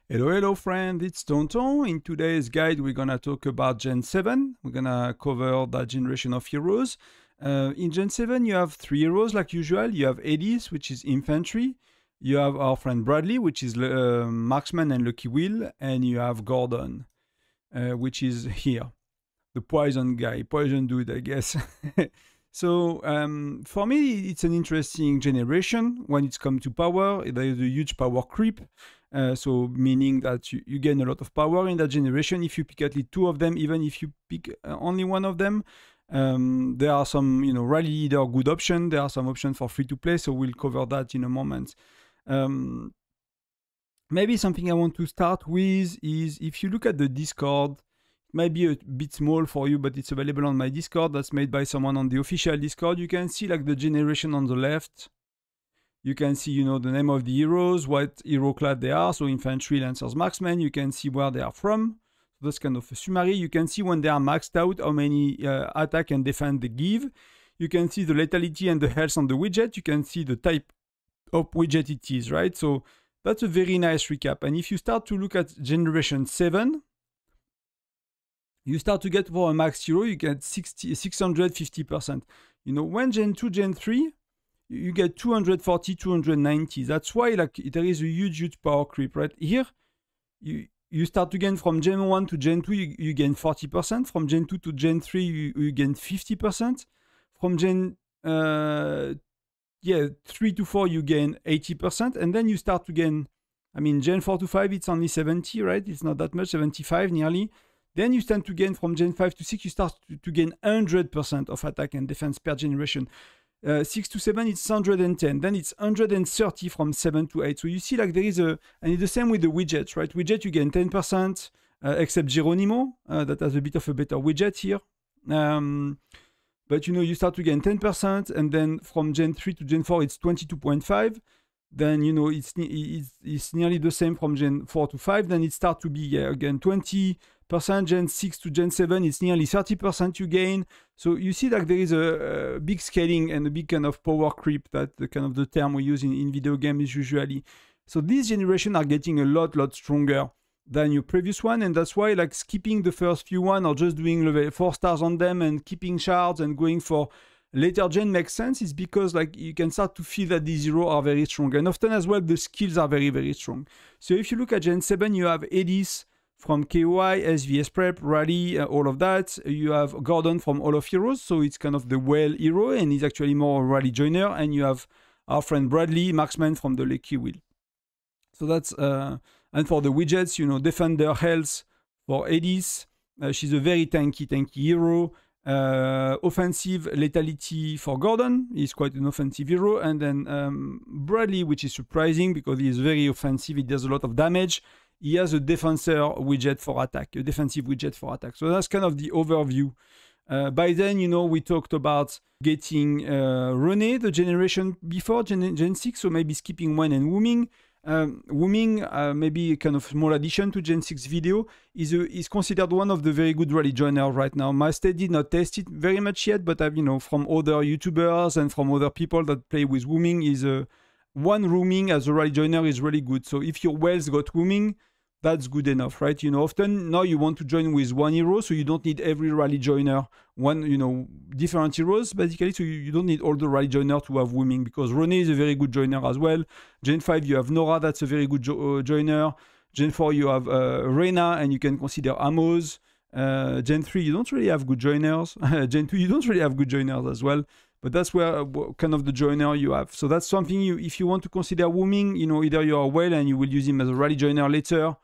Hello, hello friend, it's Tonton. In today's guide, we're gonna talk about Gen 7. We're gonna cover that generation of heroes. In Gen 7, you have 3 heroes like usual. You have Edith, which is infantry. You have our friend Bradley, which is marksman and lucky wheel. And you have Gordon, which is here. The poison guy, poison dude, I guess. So for me, it's an interesting generation when it's come to power. There is a huge power creep. So meaning that you gain a lot of power in that generation if you pick at least 2 of them, even if you pick only 1 of them. There are some, rally leader good option. There are some options for free to play. So we'll cover that in a moment. Maybe something I want to start with is if you look at the Discord, it might be a bit small for you, but it's available on my Discord. That's made by someone on the official Discord. You can see like the generation on the left. You can see, the name of the heroes, what hero class they are. So infantry, lancers, marksmen. You can see where they are from. So that's kind of a summary. You can see when they are maxed out, how many attack and defense they give. You can see the lethality and the health on the widget. You can see the type of widget it is, right? So that's a very nice recap. And if you start to look at generation 7, you start to get for a max hero, you get 650%. When Gen 2, Gen 3, you get 240, 290. That's why there is a huge power creep, right? Here, you start to gain from Gen 1 to Gen 2, you gain 40%. From Gen 2 to Gen 3, you gain 50%. From Gen 3 to 4, you gain 80%. And then you start to gain, Gen 4 to 5, it's only 70, right? It's not that much, 75 nearly. Then you start to gain from Gen 5 to 6, you start to gain 100% of attack and defense per generation. 6 to 7, it's 110. Then it's 130 from 7 to 8. So you see, there is and it's the same with the widgets, right? Widget, you gain 10%, except Geronimo, that has a bit of a better widget here. But you start to gain 10%, and then from Gen 3 to Gen 4, it's 22.5. Then, it's nearly the same from Gen 4 to 5. Then it starts to be, again, 20%. Gen 6 to Gen 7, it's nearly 30% you gain. So you see there is a big scaling and a big kind of power creep, that the kind of the term we use in video games usually. So these generations are getting a lot stronger than your previous one, and that's why skipping the first few one or just doing level 4 stars on them and keeping shards and going for later gen makes sense. Is because you can start to feel that these heroes are very strong, and often as well the skills are very strong. So if you look at Gen 7, you have Edith from KOI, SVS Prep, Rally, all of that. You have Gordon from All of Heroes, so it's kind of the whale hero, and he's actually more a Rally joiner. And you have our friend Bradley, marksman from the Lucky Wheel. So that's, and for the widgets, Defender Health for Edith. She's a very tanky hero. Offensive lethality for Gordon. He's quite an offensive hero. And then Bradley, which is surprising because he is very offensive. He does a lot of damage. He has a defensive widget for attack. So that's kind of the overview. By then, we talked about getting René, the generation before, Gen 6, so maybe skipping 1 and Wooming. Maybe a kind of small addition to Gen 6 video, is considered one of the very good rally joiners right now. Master did not test it very much yet, but from other YouTubers and from other people that play with Wooming, is one rooming as a rally joiner is really good. So if your whales got Wooming, that's good enough, right? Often now you want to join with 1 hero, so you don't need every rally joiner, different heroes, basically, so you don't need all the rally joiner to have Wooming, because René is a very good joiner as well. Gen 5, you have Nora, that's a very good joiner. Gen 4, you have Reyna, and you can consider Amos. Gen 3, you don't really have good joiners. Gen 2, you don't really have good joiners as well. But that's where kind of the joiner you have. So that's something if you want to consider Wooming, either you are a whale and you will use him as a rally joiner later,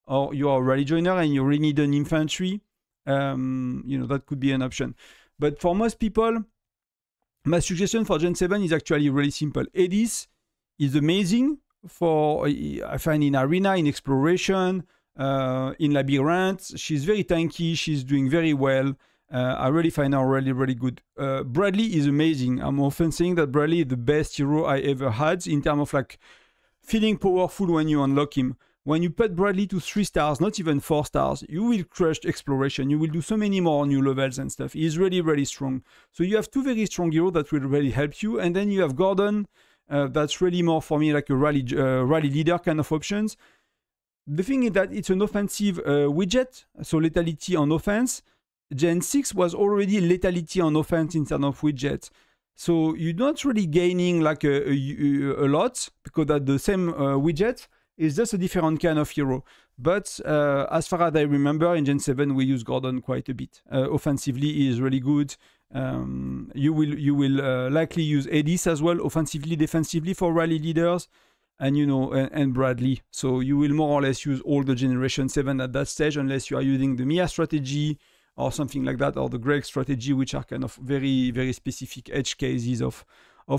or you are a rally joiner and you really need an infantry. That could be an option. But for most people, my suggestion for Gen 7 is actually really simple. Edith is amazing for, I find, in arena, in exploration, in labyrinth. She's very tanky. She's doing very well. I really find her really good. Bradley is amazing. I'm often saying that Bradley is the best hero I ever had in terms of feeling powerful when you unlock him. When you put Bradley to 3 stars, not even 4 stars, you will crush exploration. You will do so many more new levels and stuff. He's really strong. So you have 2 very strong heroes that will really help you. And then you have Gordon. That's really more for me like a rally leader kind of options. the thing is that it's an offensive widget, so lethality on offense. Gen 6 was already lethality on offense in terms of widgets. So you're not really gaining like a lot, because that the same widget is just a different kind of hero. But as far as I remember, in Gen 7 we use Gordon quite a bit. Offensively, he is really good. You will likely use Edith as well, offensively, defensively for rally leaders, and and Bradley. So you will more or less use all the Generation 7 at that stage, unless you are using the Mia strategy or something like that, or the Greg strategy, which are kind of very, very specific edge cases of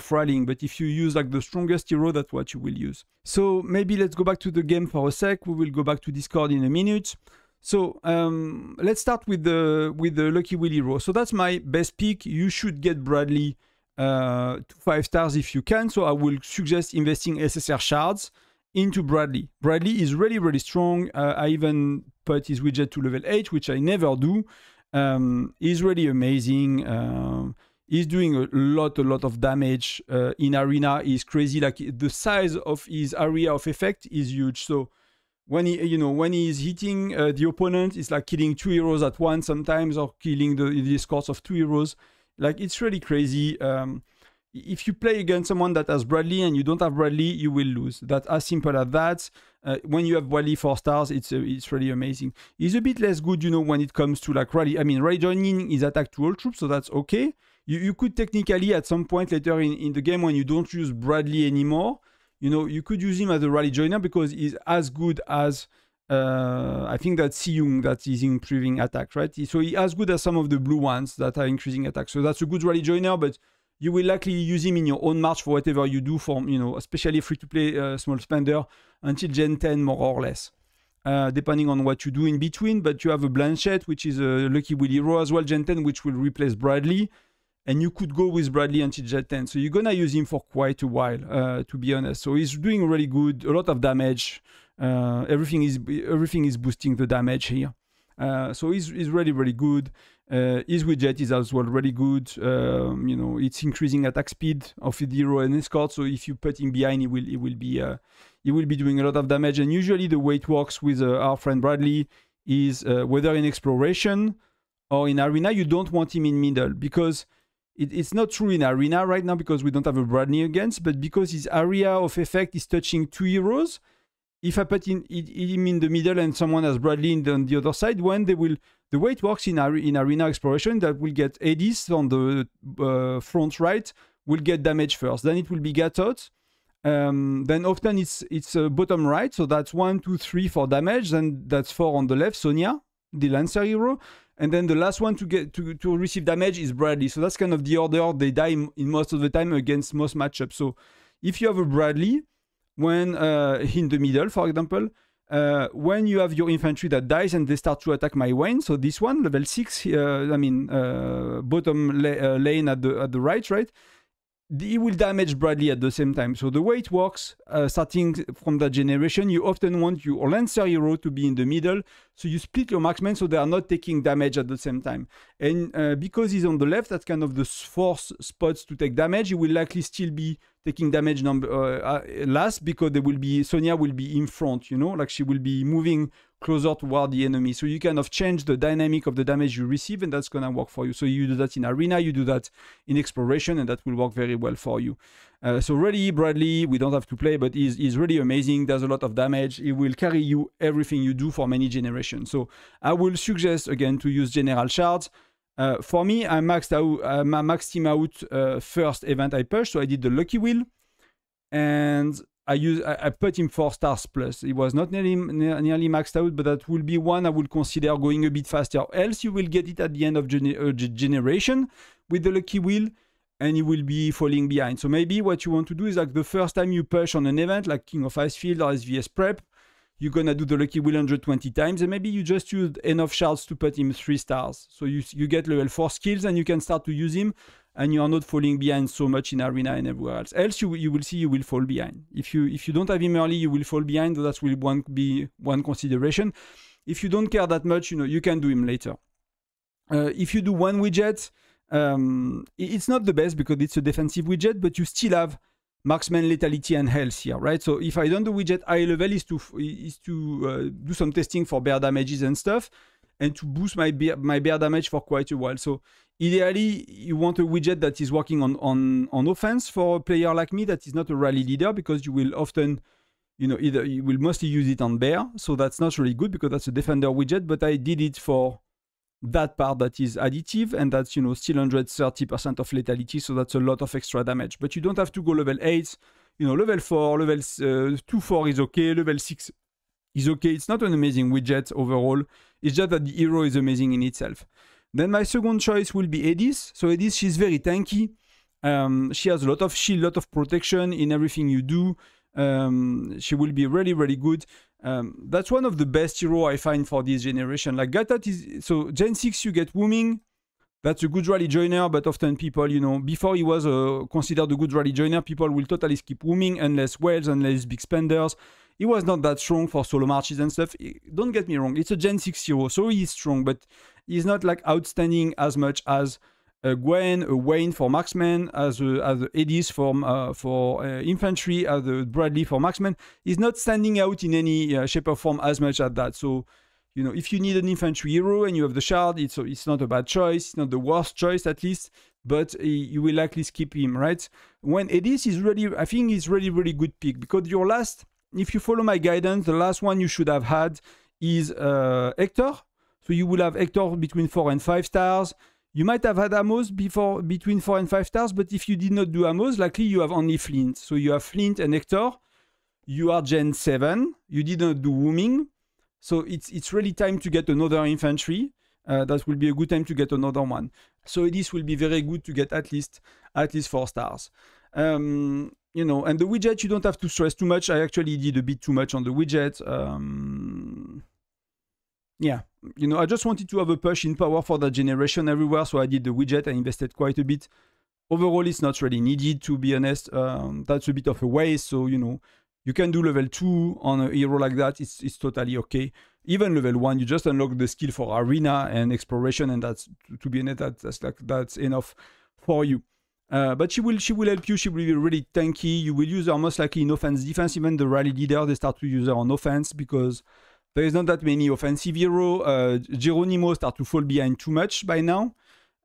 rallying. But if you use like the strongest hero, that's what you will use. So maybe let's go back to the game for a sec. We will go back to Discord in a minute. So let's start with the Lucky Will hero. So that's my best pick. You should get Bradley to 5 stars if you can. So I will suggest investing SSR shards into Bradley. Bradley is really, really strong. I even put his widget to level 8, which I never do. He's really amazing. He's doing a lot of damage in arena. He's crazy. Like the size of his area of effect is huge. So when he is hitting the opponent, it's like killing 2 heroes at once sometimes, or killing the escorts of 2 heroes. Like it's really crazy. If you play against someone that has Bradley and you don't have Bradley, you will lose. That's as simple as that. When you have Bradley 4 stars, it's really amazing. He's a bit less good, when it comes to like rally. I mean, rally joining is attack to all troops, so that's okay. You could technically at some point later in the game, when you don't use Bradley anymore, you could use him as a rally joiner, because he's as good as I think that's Siyung that is improving attack, right? So he's as good as some of the blue ones that are increasing attack. So that's a good rally joiner, but you will likely use him in your own march for whatever you do, for especially free-to-play small spender, until Gen 10 more or less, depending on what you do in between. But you have a Blanchett, which is a Lucky Will hero as well, Gen 10, which will replace Bradley, and you could go with Bradley until Gen 10. So you're gonna use him for quite a while, to be honest. So he's doing really good, a lot of damage. Everything is boosting the damage here. So he's really, really good. His widget is as well really good. It's increasing attack speed of the hero and escort. So if you put him behind, he will be doing a lot of damage. And usually the way it works with our friend Bradley is whether in exploration or in arena, you don't want him in middle, because it's not true in arena right now, because we don't have a Bradley against, but because his area of effect is touching 2 heroes. If I put him in the middle and someone has Bradley on the other side, the way it works in arena exploration, that will get Edith on the front right, will get damage first. Then it will be Gatot. Then often it's bottom right, so that's 1, 2, 3 for damage. Then that's 4 on the left, Sonia, the Lancer hero. And then the last one to receive damage is Bradley. So that's kind of the order they die in most of the time against most matchups. So if you have a Bradley, when in the middle, for example, when you have your infantry that dies and they start to attack my Wayne, so this one, level 6, bottom lane at the right, he will damage Bradley at the same time. So the way it works, starting from that generation, you often want your Lancer hero to be in the middle, so you split your marksmen so they are not taking damage at the same time. And because he's on the left, that's kind of the 4th spots to take damage. He will likely still be taking damage last, because Sonia will be in front, like she will be moving closer toward the enemy. So you kind of change the dynamic of the damage you receive, and that's gonna work for you. So you do that in arena, you do that in exploration, and that will work very well for you. So really, Bradley, we don't have to play, but he's really amazing, does a lot of damage. He will carry you everything you do for many generations. So I will suggest, again, to use General Shards. For me, I maxed him out first event I pushed, so I did the Lucky Will, and I put him 4 stars plus. He was not nearly maxed out, but that will be one I will consider going a bit faster. Else you will get it at the end of generation with the Lucky Will, and you will be falling behind. So maybe what you want to do is, like, the first time you push on an event like King of Icefield or SVS Prep, you're gonna do the Lucky Will 120 times, and maybe you just use enough shards to put him 3 stars. So you get level 4 skills, and you can start to use him, and you are not falling behind so much in arena and everywhere else. Else you will see you will fall behind. If you don't have him early, you will fall behind. That will be one consideration. If you don't care that much, you can do him later. If you do one widget, it's not the best because it's a defensive widget, but you still have marksman, lethality, and health here, right? So if I don't do widget high level is to do some testing for bear damages and stuff, and to boost my bear damage for quite a while. So ideally, you want a widget that is working on offense for a player like me that is not a rally leader, because you will often, either you will mostly use it on bear, so that's not really good because that's a defender widget, but I did it for that part that is additive, and that's, still 130% of lethality, so that's a lot of extra damage. But you don't have to go level 8, level 4, level 2-4 is okay, level 6 is okay. It's not an amazing widget overall, it's just that the hero is amazing in itself. Then my second choice will be Edith. So Edith, she's very tanky. She has a lot of shield, a lot of protection in everything you do. She will be really, really good. That's one of the best hero I find for this generation. Like Gatot is, so Gen 6 you get Wooming. That's a good rally joiner, but often people, before he was considered a good rally joiner, people will totally skip Wooming unless whales, unless big spenders. He was not that strong for solo marches and stuff. Don't get me wrong, it's a Gen 6 hero, so he's strong, but he's not like outstanding as much as a Gwen, a Wayne for marksman, as a Edith for infantry, as a Bradley for marksman. He's not standing out in any shape or form as much as that. So, if you need an infantry hero and you have the shard, it's not a bad choice. It's not the worst choice, at least, but you will likely skip him, right? When Edith is really, I think he's really, really good pick, because your last, if you follow my guidance, the last one you should have had is Hector. So you will have Hector between 4 and 5 stars. You might have had Amos between 4 and 5 stars, but if you did not do Amos, likely you have only Flint. So you have Flint and Hector. You are Gen 7. You did not do Wooming. So it's really time to get another infantry. That will be a good time to get another one. So this will be very good to get at least 4 stars. And the widget, you don't have to stress too much. I actually did a bit too much on the widget. Yeah, I just wanted to have a push in power for that generation everywhere, so I did the widget. I invested quite a bit. Overall, it's not really needed, to be honest. That's a bit of a waste, so, you can do level 2 on a hero like that. It's totally okay. Even level 1, you just unlock the skill for arena and exploration, and that's, to be honest, that's enough for you. But she will help you. She will be really tanky. You will use her most likely in offense, defense. Even the rally leader, they start to use her on offense because there is not that many offensive hero. Geronimo start to fall behind too much by now.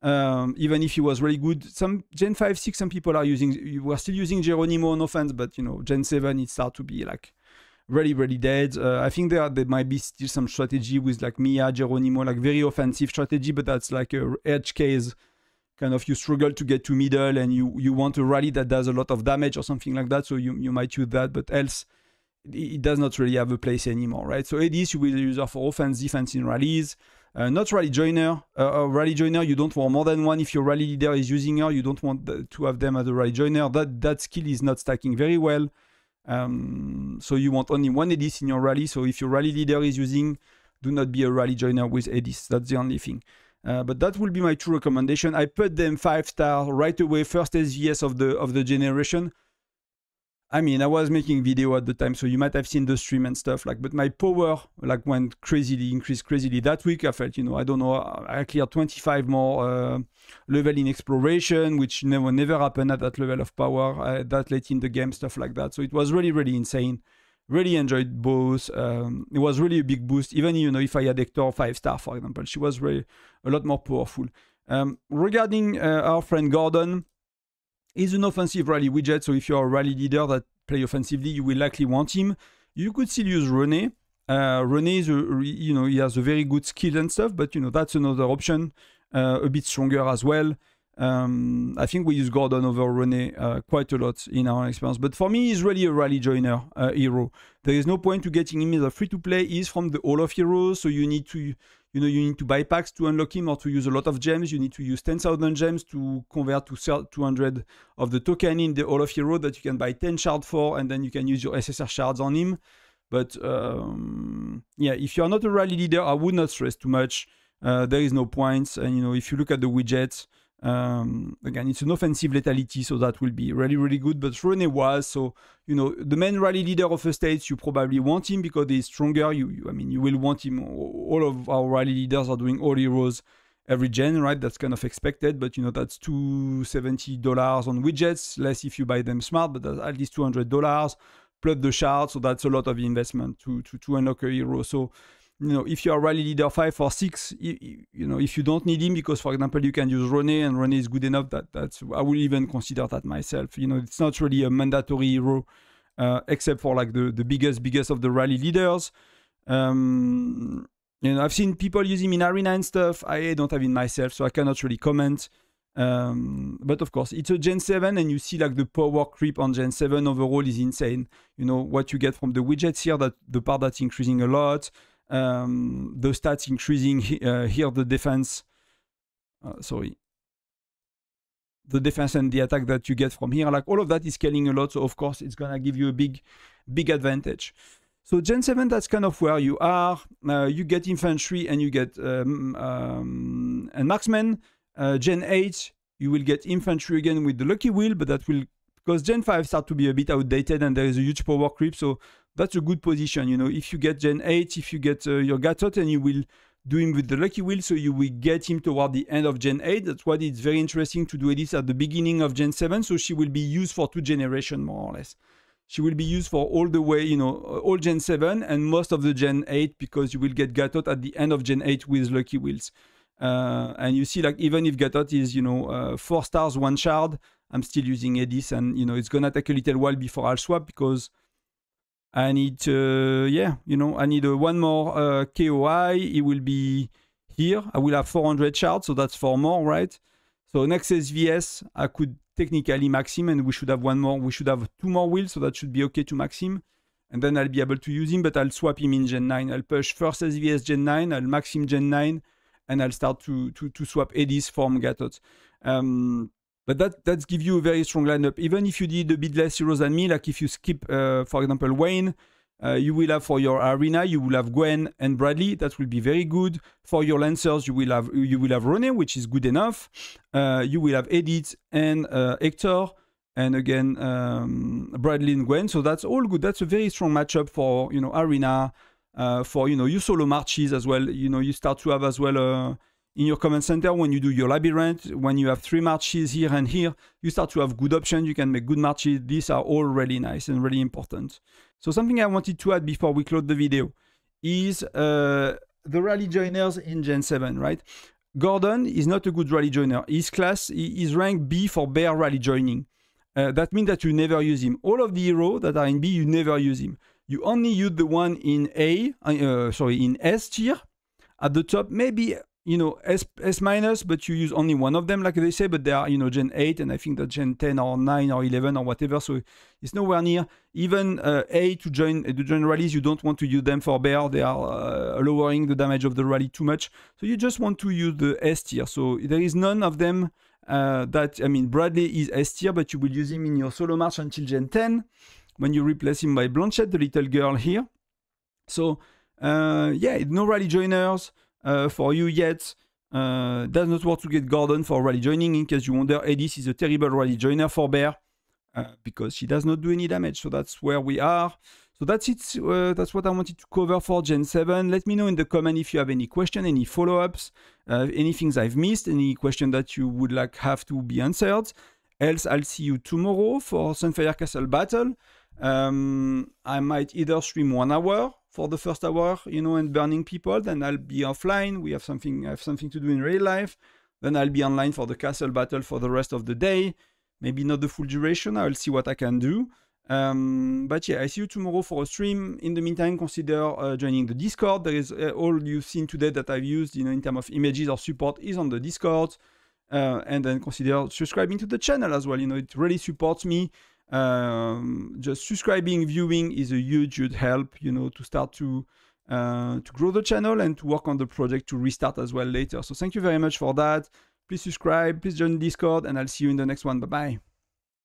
Even if he was really good, some Gen 5, 6, some people were still using Geronimo on offense, but Gen 7 it start to be like really, really dead. I think there might be still some strategy with like Mia, Geronimo, like very offensive strategy, but that's like a edge case. Kind of you struggle to get to middle and you want a rally that does a lot of damage or something like that, so you might use that, but else it does not really have a place anymore, right? So Edith, you will use her for offense, defense in rallies. Not rally joiner. Rally joiner, you don't want more than one. If your rally leader is using her, you don't want to have them as a rally joiner. That skill is not stacking very well. So you want only one Edith in your rally. So if your rally leader is using, do not be a rally joiner with Edith. That's the only thing. But that will be my true recommendation. I put them 5-star right away, first SVS of the generation. I mean, I was making video at the time, so you might have seen the stream and stuff, but my power went crazily, increased crazily. That week I felt, I don't know, I cleared 25 more level in exploration, which never happened at that level of power, that late in the game, stuff like that. So it was really, really insane. Really enjoyed both. It was really a big boost. Even, if I had Hector 5-star, for example, she was really a lot more powerful. Regarding our friend Gordon, he's an offensive rally widget, so if you're a rally leader that play offensively, you will likely want him. You could still use René. René is, he has a very good skill and stuff, but that's another option, a bit stronger as well. I think we use Gordon over René quite a lot in our experience, but for me, he's really a rally joiner hero. There is no point to getting him as a free-to-play. He's from the Hall of Heroes, so you need to you need to buy packs to unlock him or to use a lot of gems. You need to use 10,000 gems to convert to 200 of the token in the Hall of Hero that you can buy 10 shards for, and then you can use your SSR shards on him. But yeah, if you're not a rally leader, I would not stress too much. There is no points, and if you look at the widgets, again, it's an offensive lethality, so that will be really, really good. But René was, so the main rally leader of the states, you probably want him because he's stronger. I mean, you will want him. All of our rally leaders are doing all heroes, every gen, right? That's kind of expected, but you know, that's $270 on widgets, less if you buy them smart, but that's at least $200 plus the shard. So that's a lot of investment to unlock a hero. So, you know, if you are rally leader 5 or 6, you know, if you don't need him, because for example, you can use René and René is good enough, that's I will even consider that myself. You know, it's not really a mandatory hero, except for like the biggest of the rally leaders. You know, I've seen people use him in arena and stuff. I don't have it myself, so I cannot really comment. But of course, it's a Gen 7, and you see like the power creep on Gen 7 overall is insane. You know, what you get from the widgets here, that the part that's increasing a lot. The stats increasing here, the defense, the defense and the attack that you get from here, like all of that is scaling a lot. So of course, it's gonna give you a big advantage. So Gen 7, that's kind of where you are. You get infantry and you get and marksman. Gen 8, you will get infantry again with the lucky wheel, but that will, because Gen 5 start to be a bit outdated and there is a huge power creep. So that's a good position. You know, if you get Gen 8, if you get your Gatot, and you will do him with the lucky wheel, so you will get him toward the end of Gen 8. That's why it's very interesting to do Edith at the beginning of Gen 7. So she will be used for 2 generations, more or less. She will be used for all the way, you know, all Gen 7 and most of the Gen 8, because you will get Gatot at the end of Gen 8 with lucky wheels. And you see, like, even if Gatot is, you know, 4 stars, 1 shard, I'm still using Edith, and, you know, it's gonna take a little while before I'll swap, because I need, yeah, you know, I need one more KOI. It will be here. I will have 400 shards, so that's 4 more, right? So next SVS, I could technically max him, and we should have 1 more. We should have 2 more wheels, so that should be okay to max him. And then I'll be able to use him, but I'll swap him in Gen 9. I'll push first SVS Gen 9, I'll max him Gen 9, and I'll start to swap Edith from Gatot. But that gives you a very strong lineup. Even if you did a bit less heroes than me, like if you skip, for example, Wayne, you will have for your arena, you will have Gwen and Bradley. That will be very good. For your Lancers, you will have René, which is good enough. You will have Edith and Hector, and again Bradley and Gwen. So that's all good. That's a very strong matchup for, you know, arena. For, you know, you solo marches as well. You know, you start to have as well in your command center, when you do your labyrinth, when you have 3 marches here and here, you start to have good options. You can make good marches. These are all really nice and really important. So something I wanted to add before we close the video is the rally joiners in Gen 7, right? Gordon is not a good rally joiner. His class is rank B for bear rally joining. That means that you never use him. All of the heroes that are in B, you never use him. You only use the one in in S tier at the top, maybe, you know, S minus, but you use only one of them, like they say, but they are, you know, Gen 8, and I think that Gen 10 or 9 or 11 or whatever, so it's nowhere near. Even A to join rallies, you don't want to use them for bear. They are lowering the damage of the rally too much, so you just want to use the S tier. So there is none of them that, I mean, Bradley is S tier, but you will use him in your solo march until Gen 10, when you replace him by Blanchette, the little girl here. So yeah, no rally joiners for you yet. Does not work to get Gordon for rally joining. In case you wonder, Edith is a terrible rally joiner for bear because she does not do any damage. So that's where we are. So that's it. That's what I wanted to cover for Gen 7. Let me know in the comment if you have any question, any follow-ups, any things I've missed, any question that you would like have to be answered. Else, I'll see you tomorrow for Sunfire Castle Battle. I might either stream 1 hour for the first hour, you know, and burning people. Then I'll be offline. I have something to do in real life. Then I'll be online for the castle battle for the rest of the day. Maybe not the full duration. I'll see what I can do. But yeah, I see you tomorrow for a stream. In the meantime, consider joining the Discord. There is all you've seen today that I've used, you know, in terms of images or support is on the Discord. And then consider subscribing to the channel as well. You know, it really supports me. Just subscribing, viewing is a huge help, you know, to start to grow the channel and to work on the project to restart as well later. So thank you very much for that. Please subscribe, please join Discord, and I'll see you in the next one. Bye bye.